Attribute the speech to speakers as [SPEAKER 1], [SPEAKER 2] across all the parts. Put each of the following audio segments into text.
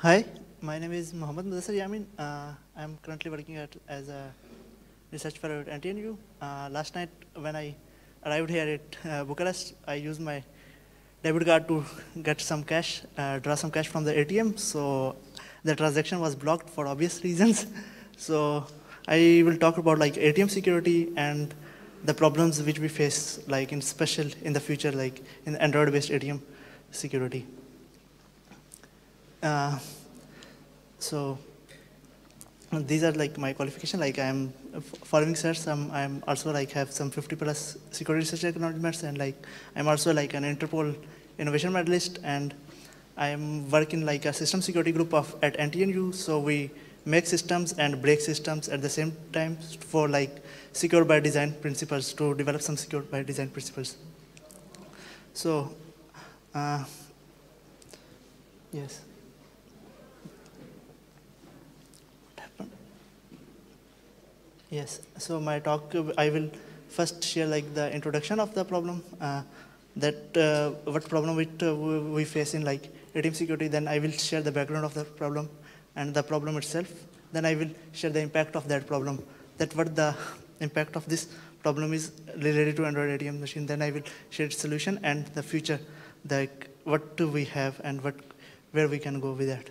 [SPEAKER 1] Hi, my name is Mohammad Mudassar Yamin. I'm currently working as a research fellow at NTNU. Last night when I arrived here at Bucharest, I used my debit card to get some cash, draw some cash from the ATM. So the transaction was blocked for obvious reasons. So I will talk about like ATM security and the problems which we face, like in special in the future, like in Android-based ATM security. So these are like my qualification. Like I'm following certs. I'm also like have some 50 plus security research acknowledgements, and like I'm also like an Interpol innovation medalist, and I'm working like a system security group at NTNU. So we make systems and break systems at the same time for like secure by design principles to develop some secure by design principles. So yes. Yes, so my talk, I will first share like the introduction of the problem, what problem we face in like ATM security, then I will share the background of the problem and the problem itself. Then I will share the impact of that problem, that what the impact of this problem is related to Android ATM machine. Then I will share its solution and the future, like what do we have and where we can go with that.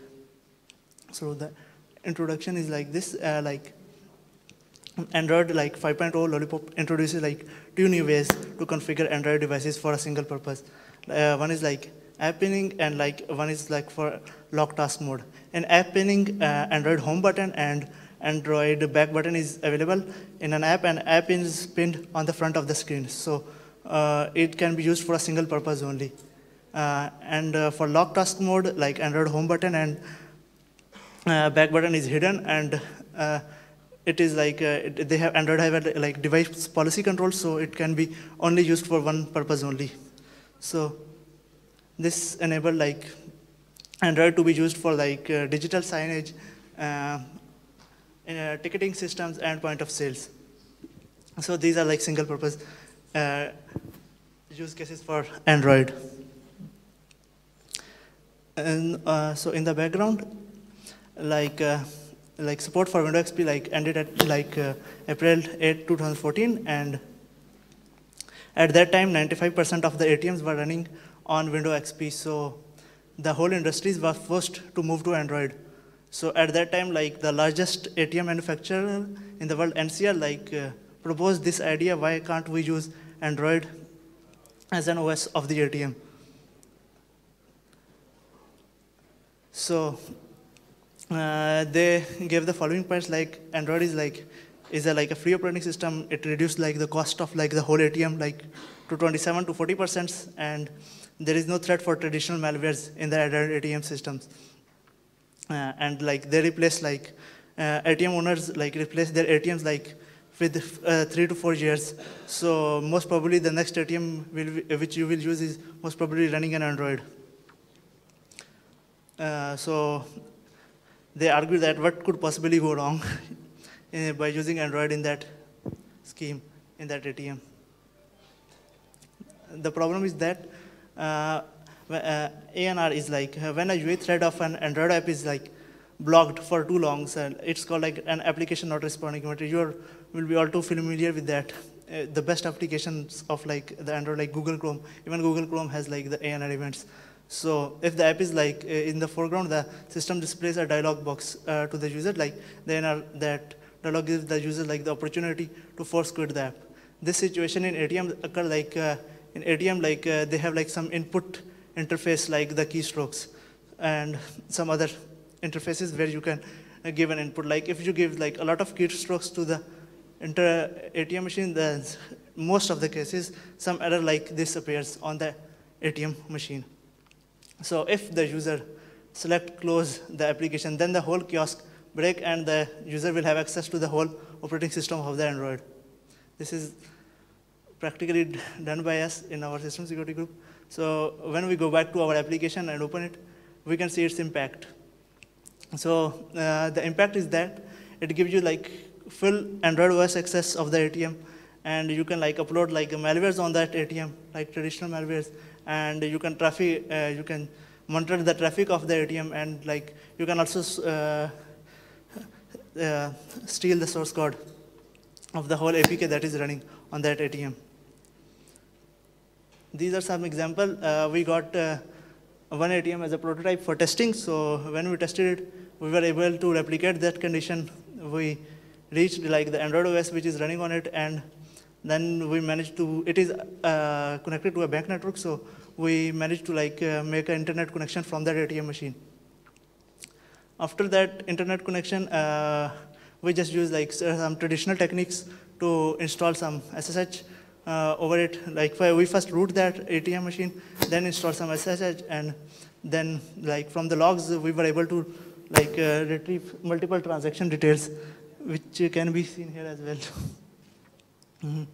[SPEAKER 1] So the introduction is like this, Android like 5.0 Lollipop introduces like two new ways to configure Android devices for a single purpose. One is like app pinning, and like one is like for lock task mode. In app pinning, Android home button and Android back button is available in an app, and app is pinned on the front of the screen. So it can be used for a single purpose only. For lock task mode, like Android home button and back button is hidden, and it is like they have Android have a, like device policy control, so it can be only used for one purpose only. So this enable like Android to be used for like digital signage, ticketing systems, and point of sales. So these are like single purpose use cases for Android. And so in the background, like support for Windows XP like ended at like April 8, 2014, and at that time 95% of the ATMs were running on Windows XP. So the whole industries were forced to move to Android. So at that time, like the largest ATM manufacturer in the world, NCR, like proposed this idea: why can't we use Android as an OS of the ATM? So they gave the following points, like Android is like a free operating system. It reduced like the cost of like the whole ATM like to 27 to 40%, and there is no threat for traditional malwares in the Android ATM systems. And like they replace like ATM owners like replace their ATMs like with 3 to 4 years. So most probably the next ATM which you will use is most probably running an Android. So they argue that what could possibly go wrong by using Android in that scheme, in that ATM. The problem is that ANR is like when a UI thread of an Android app is like blocked for too long, so it's called like an application not responding event. You will be all too familiar with that. The best applications of like the Android, like Google Chrome, even Google Chrome has like the ANR events. So if the app is like in the foreground, the system displays a dialog box to the user, like then that dialog gives the user like the opportunity to force quit the app. This situation in ATM occur like in ATM, like they have like some input interface like the keystrokes and some other interfaces where you can give an input. Like if you give like a lot of keystrokes to the ATM machine, then most of the cases some error like this appears on the ATM machine. So if the user select close the application, then the whole kiosk break and the user will have access to the whole operating system of the Android. This is practically done by us in our system security group. So when we go back to our application and open it, we can see its impact. So the impact is that it gives you like full Android OS access of the ATM, and you can like upload like malwares on that ATM, like traditional malwares, and you can monitor the traffic of the ATM, and like you can also steal the source code of the whole APK that is running on that ATM. These are some examples. We got one ATM as a prototype for testing. So when we tested it, we were able to replicate that condition. We reached like the Android OS which is running on it, and then we managed to, it is connected to a bank network, so we managed to like make an internet connection from that ATM machine. After that internet connection, we just use like some traditional techniques to install some SSH over it. Like we first root that ATM machine, then install some SSH, and then like from the logs we were able to like retrieve multiple transaction details, which can be seen here as well. Mm-hmm.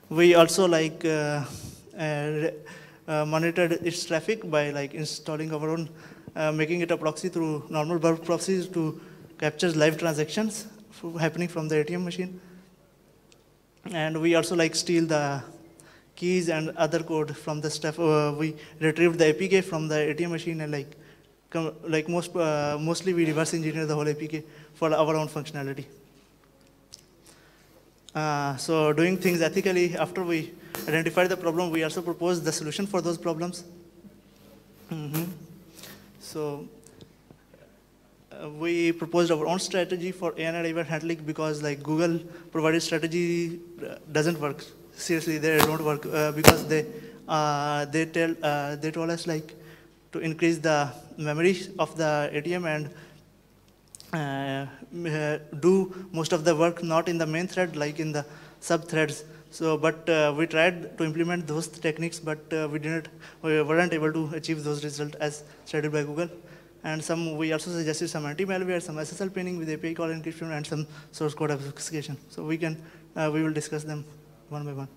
[SPEAKER 1] We also like monitored its traffic by like installing our own, making it a proxy through normal web proxies to capture live transactions happening from the ATM machine. And we also like steal the keys and other code from the stuff. We retrieved the APK from the ATM machine, and like mostly we reverse engineer the whole APK for our own functionality. So doing things ethically, after we identified the problem, we also proposed the solution for those problems. Mm-hmm. So we proposed our own strategy for ANR event handling, because like Google provided strategy doesn't work. Seriously, they don't work because they told us like to increase the memory of the ATM and do most of the work not in the main thread, like in the sub threads. So, but we tried to implement those techniques, but we weren't able to achieve those results as stated by Google. And we also suggested some anti-malware, some Ssl pinning with API call encryption, and some source code obfuscation. So we will discuss them one by one.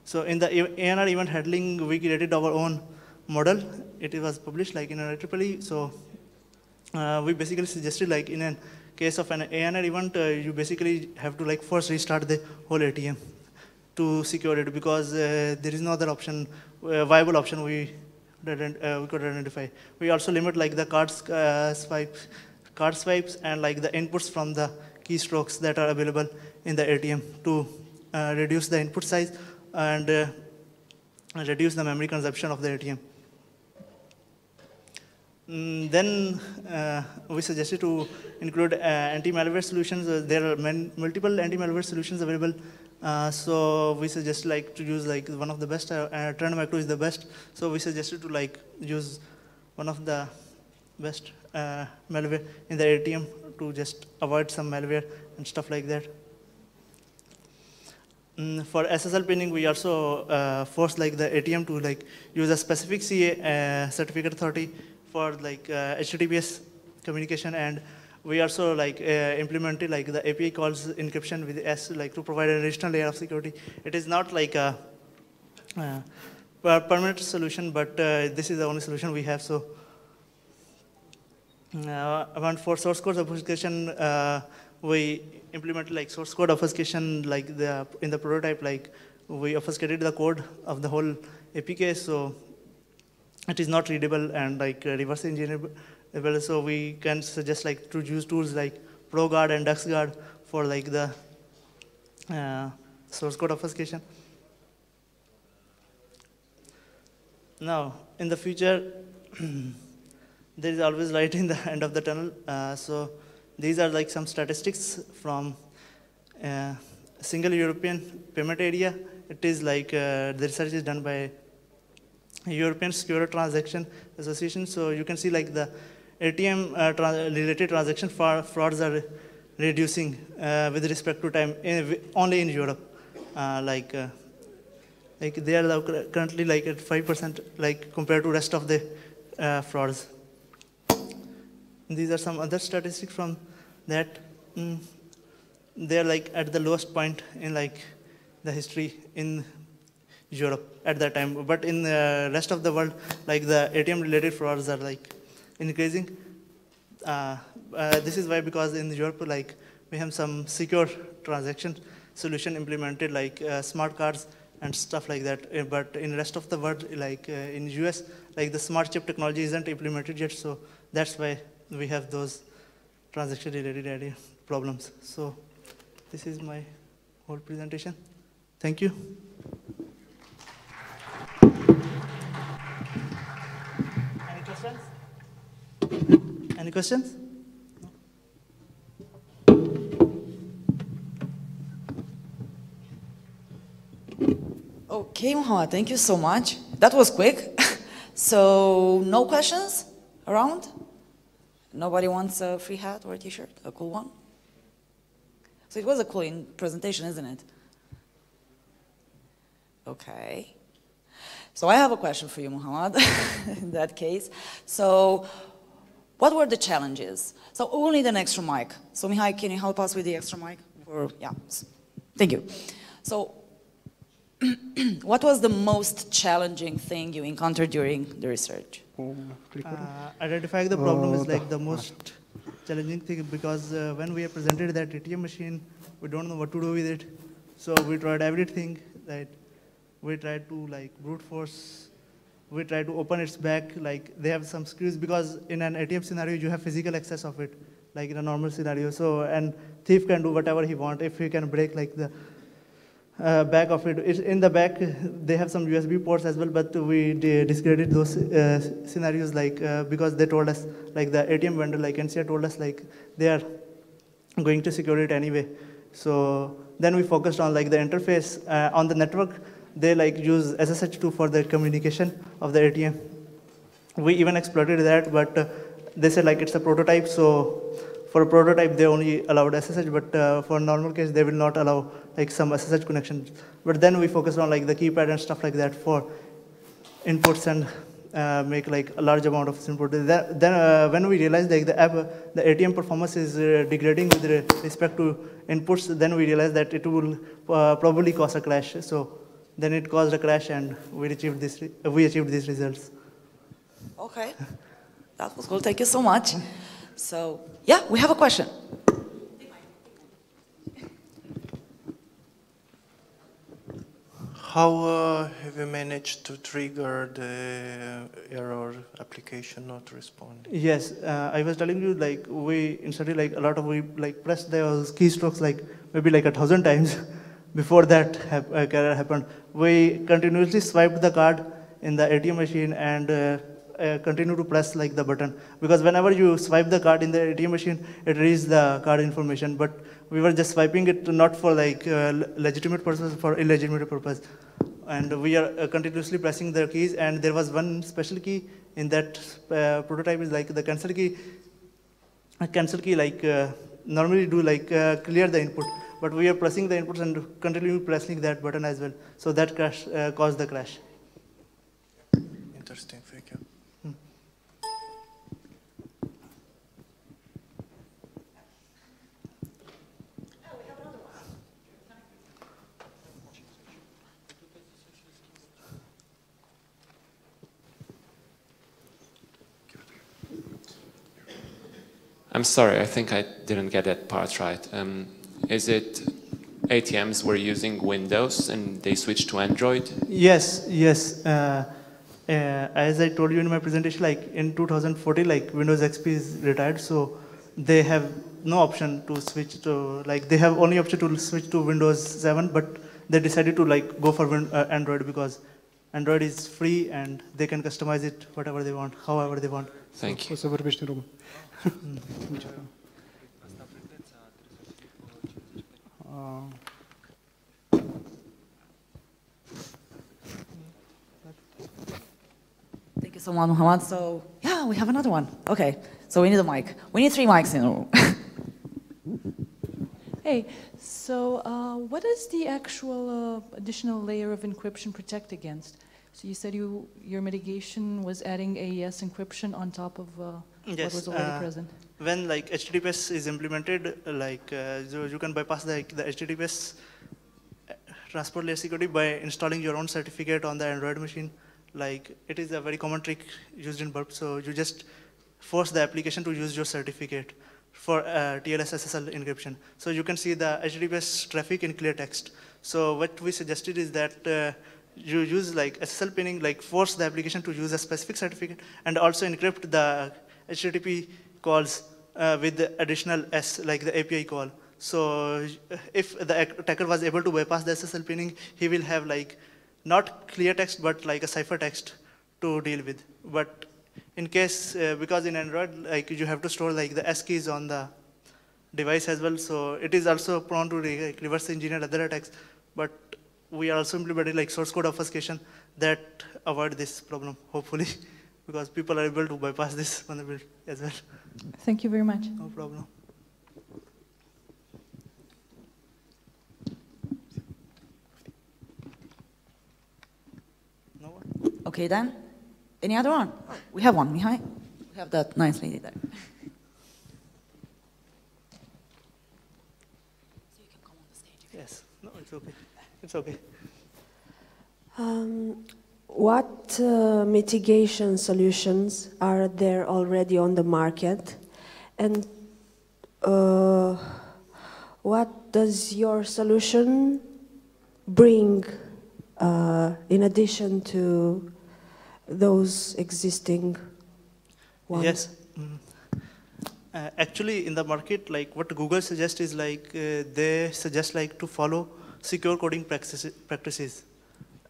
[SPEAKER 1] So in the ANR event handling, we created our own model. It was published like in IEEE. So we basically suggested like in a case of an ANR event, you basically have to like first restart the whole ATM to secure it, because there is no other option, viable option we could identify. We also limit like the card swipes and like the inputs from the keystrokes that are available in the ATM to reduce the input size and reduce the memory consumption of the ATM. Then we suggested to include anti-malware solutions. There are multiple anti-malware solutions available. So we suggest like to use like one of the best. Trend Micro is the best. So we suggested to like use one of the best malware in the ATM to just avoid some malware and stuff like that. For Ssl pinning, we also force like the ATM to like use a specific CA certificate authority for like HTTPS communication, and we also like implemented like the API calls encryption with S, like to provide an additional layer of security. It is not like a permanent solution, but this is the only solution we have. So for source code obfuscation, we implemented like source code obfuscation, like in the prototype, like we obfuscated the code of the whole APK, so it is not readable and like reverse engineerable. So we can suggest like to use tools like ProGuard and DuxGuard for like the source code obfuscation. Now, in the future, there is always light in the end of the tunnel. So these are like some statistics from single European payment area. It is like the research is done by European Secure Transaction Association. So you can see like the ATM related transaction frauds are reducing with respect to time only in Europe. Like they are currently like at 5% like compared to rest of the frauds. These are some other statistics from that. They are like at the lowest point in like the history in Europe at that time, but in the rest of the world, like the ATM related frauds are like increasing. This is why, because in Europe, like we have some secure transaction solution implemented, like smart cards and stuff like that. But in the rest of the world, like in US, like the smart chip technology isn't implemented yet, so that's why we have those transaction-related problems. So this is my whole presentation. Thank you. Any questions? Any questions?
[SPEAKER 2] Okay, Mohammed, thank you so much. That was quick. So, no questions around? Nobody wants a free hat or a t-shirt? A cool one? So it was a cool presentation, isn't it? Okay. So I have a question for you, Mohammed, in that case. So, what were the challenges? So we'll need an extra mic. So Mihai, can you help us with the extra mic? Or, yeah, thank you. So, what was the most challenging thing you encountered during the research?
[SPEAKER 1] Identifying the problem is like the most challenging thing, because when we have presented that ATM machine, we don't know what to do with it. So we tried everything. That we tried to like brute force. We tried to open its back. Like they have some screws, because in an ATM scenario you have physical access of it, like in a normal scenario. So and thief can do whatever he wants if he can break like the back of it. In the back, they have some USB ports as well, but we discredited those scenarios, like because they told us, like the ATM vendor, like NCR told us, like they are going to secure it anyway. So then we focused on like the interface on the network. They like use SSH2 for the communication of the ATM. We even exploited that, but they said like it's a prototype, so for a prototype, they only allowed SSH, but for normal case, they will not allow like some SSH connections. But then we focused on like the keypad and stuff like that for inputs and make like a large amount of input. Then when we realized like the ATM performance is degrading with respect to inputs, then we realized that it will probably cause a crash. So then it caused a crash, and we achieved these results.
[SPEAKER 2] Okay, that was cool. Thank you so much. So, yeah, we have a question.
[SPEAKER 3] How have you managed to trigger the error application not responding?
[SPEAKER 1] Yes, I was telling you, like we inserted like a lot of, we like pressed those keystrokes like maybe like 1,000 times before that error happened. We continuously swiped the card in the ATM machine and continue to press like the button, because whenever you swipe the card in the ATM machine, it reads the card information, but we were just swiping it not for like legitimate purpose, for illegitimate purpose. And we are continuously pressing the keys, and there was one special key in that prototype is like the cancel key. A cancel key like normally do like clear the input, but we are pressing the inputs and continue pressing that button as well. So that crash caused the crash.
[SPEAKER 3] Interesting, thank you.
[SPEAKER 4] I'm sorry, I think I didn't get that part right. Is it ATMs were using Windows and they switched to Android?
[SPEAKER 1] Yes, yes. As I told you in my presentation, like in 2014, like Windows XP is retired, so they have no option to switch to, like they have only option to switch to Windows 7, but they decided to like go for Android, because Android is free and they can customize it whatever they want, however they want.
[SPEAKER 4] Thank you.
[SPEAKER 2] Thank you so much, Mohammed. So, yeah, we have another one. Okay, so we need a mic. We need 3 mics in a room.
[SPEAKER 5] Hey, so what does the actual additional layer of encryption protect against? So you said your mitigation was adding AES encryption on top of
[SPEAKER 1] Yes,
[SPEAKER 5] what was already present.
[SPEAKER 1] When like HTTPS is implemented, like so you can bypass the HTTPS transport layer security by installing your own certificate on the Android machine. Like it is a very common trick used in burp. So you just force the application to use your certificate for TLS SSL encryption. So you can see the HTTPS traffic in clear text. So what we suggested is that you use like SSL pinning, like force the application to use a specific certificate and also encrypt the HTTP calls with the additional S, like the API call. So if the attacker was able to bypass the SSL pinning, he will have like not clear text, but like a ciphertext to deal with. But in case, because in Android, like you have to store like the S keys on the device as well, so it is also prone to reverse engineer other attacks. But we are also implementing like source code obfuscation that avoid this problem, hopefully, because people are able to bypass this vulnerability as well.
[SPEAKER 5] Thank you very much.
[SPEAKER 1] No problem. No one?
[SPEAKER 2] Okay then. Any other one? We have one, Mihai. We have that nice lady there. So you can come on the stage.
[SPEAKER 1] Yes. No, it's okay. It's okay.
[SPEAKER 6] What mitigation solutions are there already on the market? And what does your solution bring in addition to those existing ones?
[SPEAKER 1] Yes. Actually, in the market, like what Google suggests is like they suggest like to follow secure coding practices,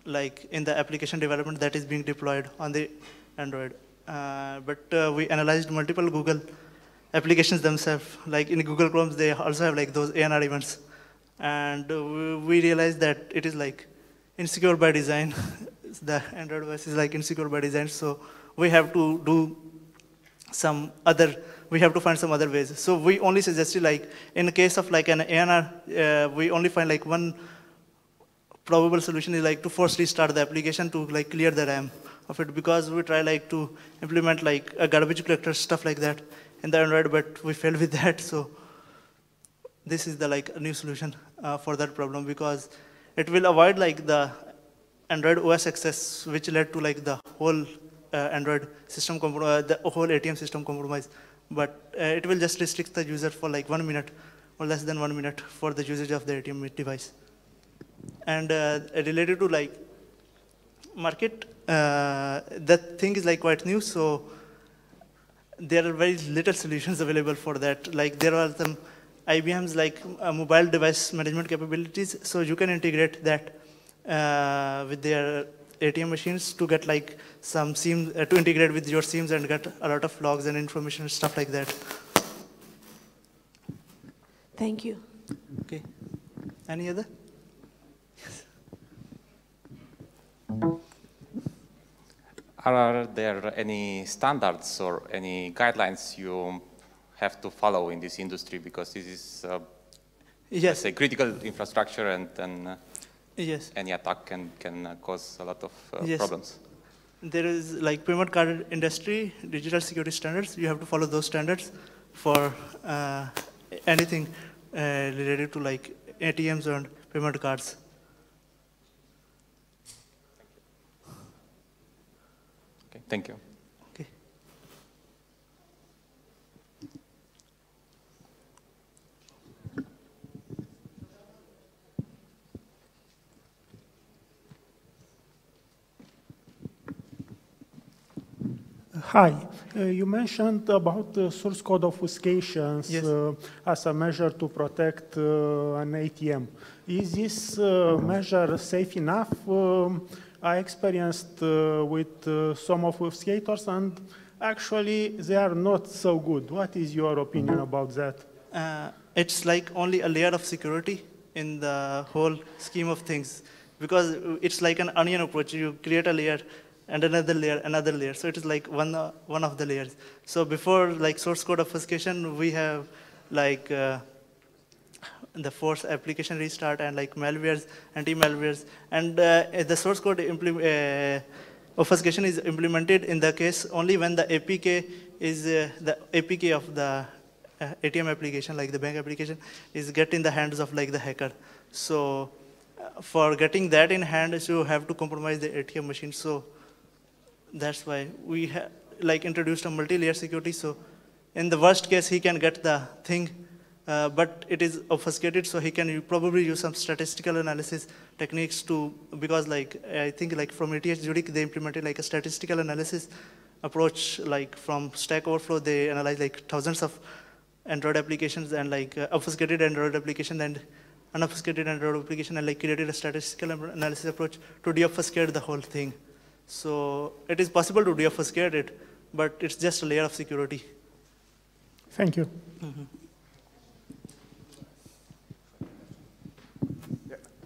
[SPEAKER 1] like in the application development that is being deployed on the Android. But we analyzed multiple Google applications themselves. Like in Google Chrome, they also have like those ANR events, and we realized that it is like insecure by design. The Android OS is like insecure by design, so we have to do some other, we have to find some other ways. So we only suggested like, in the case of like an ANR, we only find like one probable solution is like to force restart the application to like clear the RAM of it, because we try like to implement like a garbage collector, stuff like that in the Android, but we failed with that. So this is the like a new solution for that problem, because it will avoid like the Android OS access, which led to like the whole Android system, the whole ATM system compromise. But it will just restrict the user for like 1 minute or less than 1 minute for the usage of the ATM device. And related to like market, that thing is like quite new, so there are very little solutions available for that. Like there are some IBM's like mobile device management capabilities, so you can integrate that with their ATM machines to get like some SIEM, to integrate with your SIEMs and get a lot of logs and information and stuff like that.
[SPEAKER 6] Thank you.
[SPEAKER 1] Okay. Any other?
[SPEAKER 7] Are there any standards or any guidelines you have to follow in this industry? Because this is
[SPEAKER 1] Yes.
[SPEAKER 7] a critical infrastructure, and then
[SPEAKER 1] Yes.
[SPEAKER 7] any attack can cause a lot of
[SPEAKER 1] Yes.
[SPEAKER 7] problems.
[SPEAKER 1] There is like payment card industry, digital security standards. You have to follow those standards for anything related to like ATMs and payment cards.
[SPEAKER 7] Okay, thank you.
[SPEAKER 1] Okay.
[SPEAKER 8] Hi. You mentioned about source code obfuscations
[SPEAKER 1] Yes.
[SPEAKER 8] As a measure to protect an ATM. Is this measure safe enough? I experienced with some obfuscators, and actually they are not so good. What is your opinion about that?
[SPEAKER 1] It's like only a layer of security in the whole scheme of things, because it's like an onion approach. You create a layer and another layer. So it is like one of the layers. So before like source code obfuscation, we have like the force application restart and like malwares, anti-malwares, and the source code obfuscation is implemented in the case only when the APK is the APK of the ATM application, like the bank application, is get in the hands of like the hacker. So for getting that in hand, you have to compromise the ATM machine. So that's why we like introduced a multi-layer security. So in the worst case, he can get the thing but it is obfuscated, so he can probably use some statistical analysis techniques to, because like, I think like from ATH Judic, they implemented like a statistical analysis approach, like from Stack Overflow, they analyze like thousands of Android applications and like obfuscated Android application and unobfuscated Android application, and like created a statistical analysis approach to deobfuscate the whole thing. So it is possible to deobfuscate it, but it's just a layer of security.
[SPEAKER 8] Thank you.
[SPEAKER 1] Mm-hmm.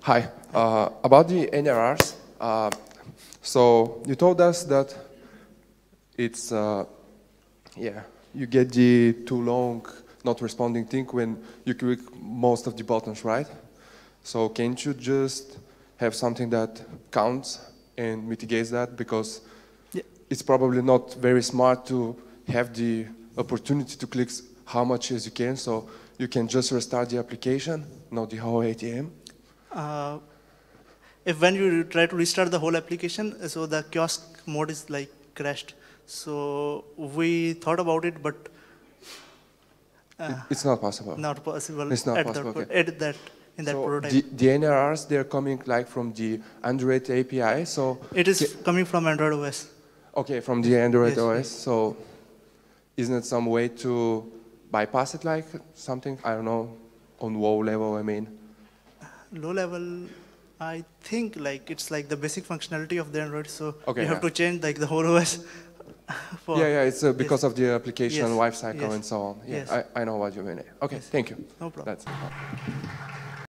[SPEAKER 9] Hi. About the NRRs, so you told us that it's, you get the too long not responding thing when you click most of the buttons, right? So can't you just have something that counts and mitigates that? Because it's probably not very smart to have the opportunity to click how much as you can, so you can just restart the application, not the whole ATM.
[SPEAKER 1] If when you try to restart the whole application, so the kiosk mode is like crashed. So we thought about it, but
[SPEAKER 9] it's not possible.
[SPEAKER 1] Not possible.
[SPEAKER 9] It's not
[SPEAKER 1] at
[SPEAKER 9] possible.
[SPEAKER 1] In that prototype.
[SPEAKER 9] The NRRs, they're coming like from the Android API, so
[SPEAKER 1] it is coming from Android OS.
[SPEAKER 9] Okay, from the Android
[SPEAKER 1] Yes,
[SPEAKER 9] OS.
[SPEAKER 1] yes.
[SPEAKER 9] So isn't it some way to bypass it, like something, I don't know, on low level, I mean?
[SPEAKER 1] Low level, I think like it's like the basic functionality of the Android, so
[SPEAKER 9] Okay,
[SPEAKER 1] you have to change like the whole OS.
[SPEAKER 9] It's because of the application
[SPEAKER 1] Yes,
[SPEAKER 9] life cycle
[SPEAKER 1] yes,
[SPEAKER 9] and so on. Yeah,
[SPEAKER 1] yes.
[SPEAKER 9] I know what you mean. Okay,
[SPEAKER 1] Yes.
[SPEAKER 9] thank you.
[SPEAKER 1] No problem.
[SPEAKER 9] That's